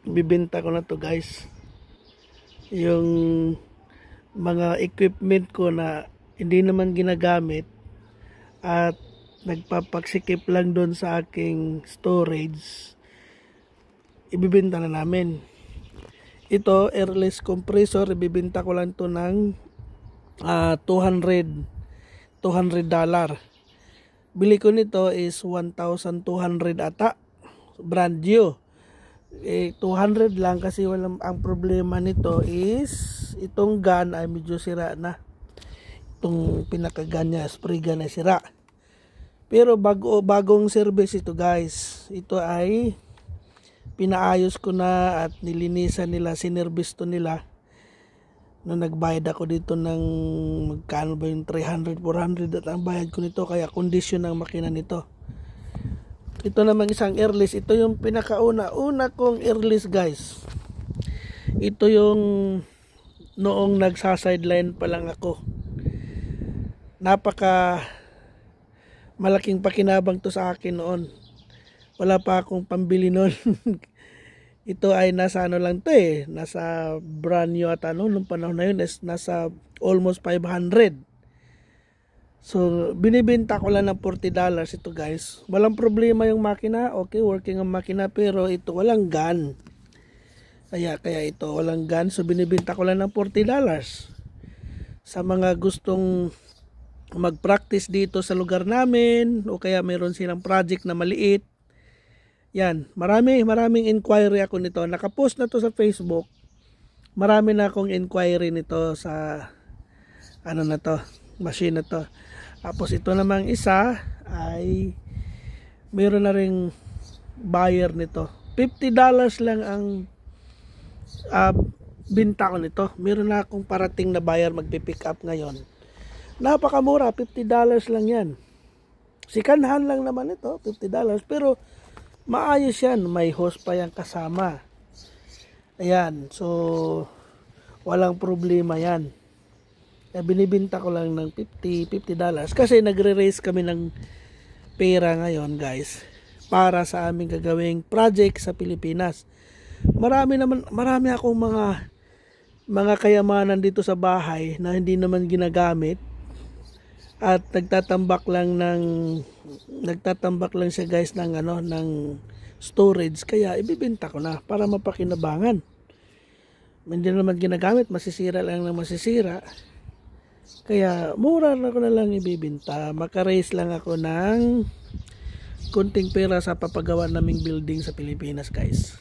Bibenta ko na to guys, yung mga equipment ko na hindi naman ginagamit at nagpapaksikip lang doon sa aking storage. Ibibenta na namin. Ito airless compressor, ibibenta ko lang to ng $200. Bili ko nito is 1,200 ata, brand new. 200 lang kasi ang problema nito is itong gun ay medyo sira na. Itong pinaka-gun niya, spray gun ay sira. Pero bagong service ito guys. Ito ay pinaayos ko na at nilinisan nila, sinervice to nila. Nung nagbayad ako dito ng magkano ba yung 300, 400 at ang bayad ko nito, kaya kondisyon ng makina nito. Ito namang isang airless, ito yung pinakauna kong airless guys. Ito yung noong nagsa-sideline pa lang ako. Napaka malaking pakinabang to sa akin noon. Wala pa akong pambili noon. Ito ay nasa ano lang to nasa brand new at nung panahon na yun is nasa almost 500. So binibenta ko lang ng $40 ito guys. Walang problema yung makina, okay, working ang makina, pero ito walang gun. Kaya ito walang gun, so binibenta ko lang ng $40. Sa mga gustong mag-practice dito sa lugar namin, o kaya mayroon silang project na maliit, yan, maraming inquiry ako nito. Nakapost na to sa Facebook. Marami na akong inquiry nito sa ano na to, machine na to. Tapos ito namang isa ay mayroon na ring buyer nito. $50 lang ang binta ko nito. Mayroon na akong parating na buyer magpi-pick up ngayon. Napakamura, $50 lang yan. Sikanhan lang naman ito, $50, pero maayos yan, may hose pa yan kasama. Ayan, so walang problema yan. Kaya binibinta ko lang ng $50 kasi nagre-raise kami ng pera ngayon guys, para sa aming gagawing project sa Pilipinas. Marami akong mga kayamanan dito sa bahay na hindi naman ginagamit, at nagtatambak lang siya guys ng storage, kaya ibibenta ko na para mapakinabangan. Hindi naman ginagamit, masisira lang ng masisira, kaya mura na ko na lang ibibenta. Maka-raise lang ako ng kunting pera sa papagawa naming building sa Pilipinas guys.